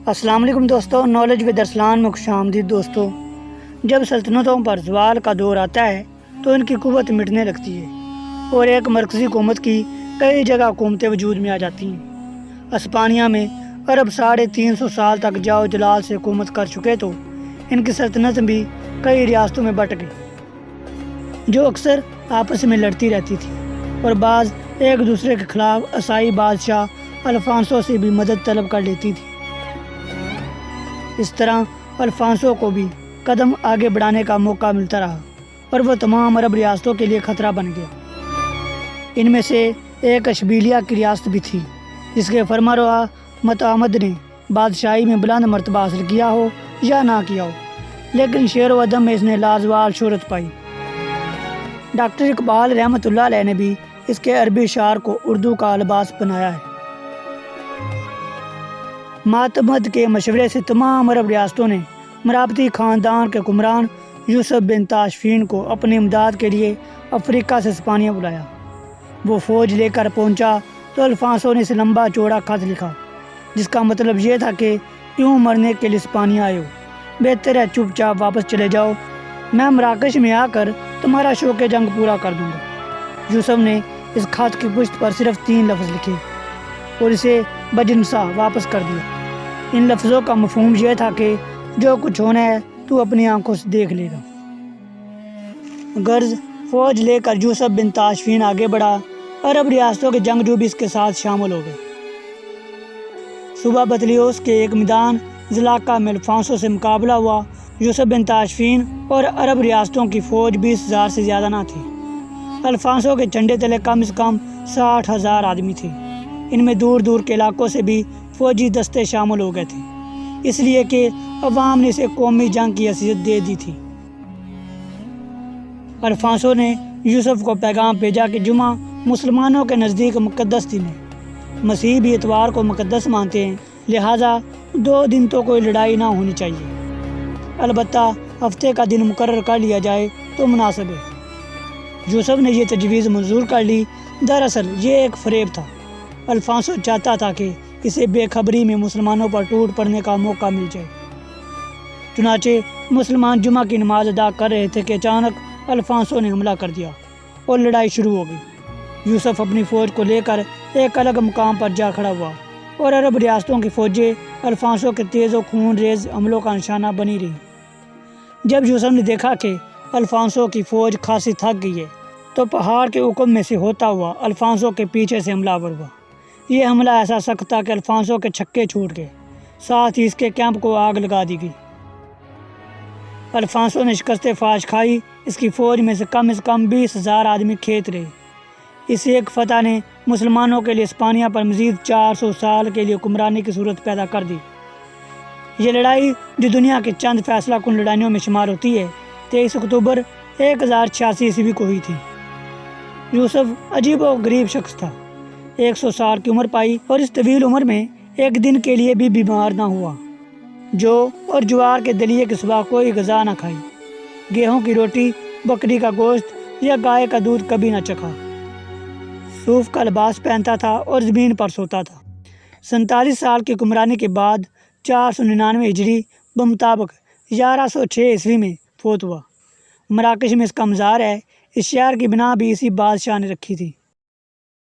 السلام علیکم دوستو، نالج ود ارسلان میں خوش آمدید دوستو۔ جب سلطنتوں پر زوال کا دور آتا ہے تو ان کی قوت مٹنے لگتی ہے اور ایک مرکزی حکومت کی کئی جگہ حکومتیں وجود میں آ جاتی ہیں۔ اسپانیہ میں عرب 350 سال تک جاؤ جلال سے حکومت کر چکے تو ان کی سلطنت بھی کئی ریاستوں میں بٹ گئی، جو اکثر آپس میں لڑتی رہتی تھی اور بعض ایک دوسرے کے خلاف عیسائی بادشاہ الفانسو سے بھی مدد طلب کر لیتی تھی۔ اس طرح الفانسو کو بھی قدم آگے بڑھانے کا موقع ملتا رہا اور وہ تمام عرب ریاستوں کے لیے خطرہ بن گیا۔ ان میں سے ایک اشبیلیہ کی ریاست بھی تھی جس کے فرمانروا متعمد نے بادشاہی میں بلند مرتبہ حاصل کیا ہو یا نہ کیا ہو، لیکن شعر و ادب میں اس نے لازوال شہرت پائی۔ ڈاکٹر اقبال رحمۃ اللہ علیہ نے بھی اس کے عربی شعر کو اردو کا لباس بنایا ہے۔ معتمد کے مشورے سے تمام عرب ریاستوں نے مرابطی خاندان کے حکمران یوسف بن تاشفین کو اپنی امداد کے لیے افریقہ سے اسپانیہ بلایا۔ وہ فوج لے کر پہنچا تو الفانسو نے اسے لمبا چوڑا خط لکھا جس کا مطلب یہ تھا کہ کیوں مرنے کے لیے اسپانیہ آئے ہو، بہتر ہے چپ چاپ واپس چلے جاؤ، میں مراکش میں آ کر تمہارا شوق جنگ پورا کر دوں گا۔ یوسف نے اس خط کی پشت پر صرف 3 لفظ لکھے اور اسے بجنسا واپس کر دیا۔ ان لفظوں کا مفہوم یہ تھا کہ جو کچھ ہونا ہے تو اپنی آنکھوں سے دیکھ لے گا۔ غرض فوج لے کر یوسف بن تاشفین آگے بڑھا، عرب ریاستوں کے جنگجو بھی اس کے ساتھ شامل ہو گئے۔ صوبہ بطلیوس کے ایک میدان زلاقہ میں الفانسو سے مقابلہ ہوا۔ یوسف بن تاشفین اور عرب ریاستوں کی فوج 20,000 سے زیادہ نہ تھی۔ الفانسو کے جھنڈے تلے کم از کم 60,000 آدمی تھے۔ ان میں دور دور کے علاقوں سے بھی فوجی دستے شامل ہو گئے تھے، اس لیے کہ عوام نے اسے قومی جنگ کی حیثیت دے دی تھی۔ الفانسو نے یوسف کو پیغام بھیجا کہ جمعہ مسلمانوں کے نزدیک مقدس دن ہے، مسیح بھی اتوار کو مقدس مانتے ہیں، لہٰذا 2 دن تو کوئی لڑائی نہ ہونی چاہیے، البتہ ہفتے کا دن مقرر کر لیا جائے تو مناسب ہے۔ یوسف نے یہ تجویز منظور کر لی۔ دراصل یہ ایک فریب تھا۔ الفانسو چاہتا تھا کہ اسے بے خبری میں مسلمانوں پر ٹوٹ پڑنے کا موقع مل جائے۔ چنانچہ مسلمان جمعہ کی نماز ادا کر رہے تھے کہ اچانک الفانسو نے حملہ کر دیا اور لڑائی شروع ہو گئی۔ یوسف اپنی فوج کو لے کر ایک الگ مقام پر جا کھڑا ہوا اور عرب ریاستوں کی فوجیں الفانسو کے تیز و خون ریز حملوں کا نشانہ بنی رہیں۔ جب یوسف نے دیکھا کہ الفانسو کی فوج خاصی تھک گئی ہے تو پہاڑ کے حکم میں سے ہوتا ہوا الفانسو کے پیچھے سے حملہ آور ہوا۔ یہ حملہ ایسا سخت تھا کہ الفانسو کے چھکے چھوٹ گئے، ساتھ ہی اس کے کیمپ کو آگ لگا دی گئی۔ الفانسو نے شکست فاش کھائی۔ اس کی فوج میں سے کم 20,000 آدمی کھیت رہے۔ اس ایک فتح نے مسلمانوں کے لیے اسپانیہ پر مزید 400 سال کے لیے حکمرانی کی صورت پیدا کر دی۔ یہ لڑائی جو دنیا کے چند فیصلہ کن لڑائیوں میں شمار ہوتی ہے 23 اکتوبر 1086 عیسوی کو ہوئی تھی۔ یوسف عجیب و غریب شخص تھا۔ 100 سال کی عمر پائی اور اس طویل عمر میں ایک دن کے لیے بھی بیمار نہ ہوا۔ جو اور جوار کے دلیے کے سوا کوئی غذا نہ کھائی، گیہوں کی روٹی، بکری کا گوشت یا گائے کا دودھ کبھی نہ چکھا۔ صوف کا لباس پہنتا تھا اور زمین پر سوتا تھا۔ 47 سال کی حکمرانی کے بعد 499 ہجری بمطابق 1106 عیسوی میں فوت ہوا۔ مراکش میں اس کا مزار ہے۔ اس شہر کی بنا بھی اسی بادشاہ نے رکھی تھی۔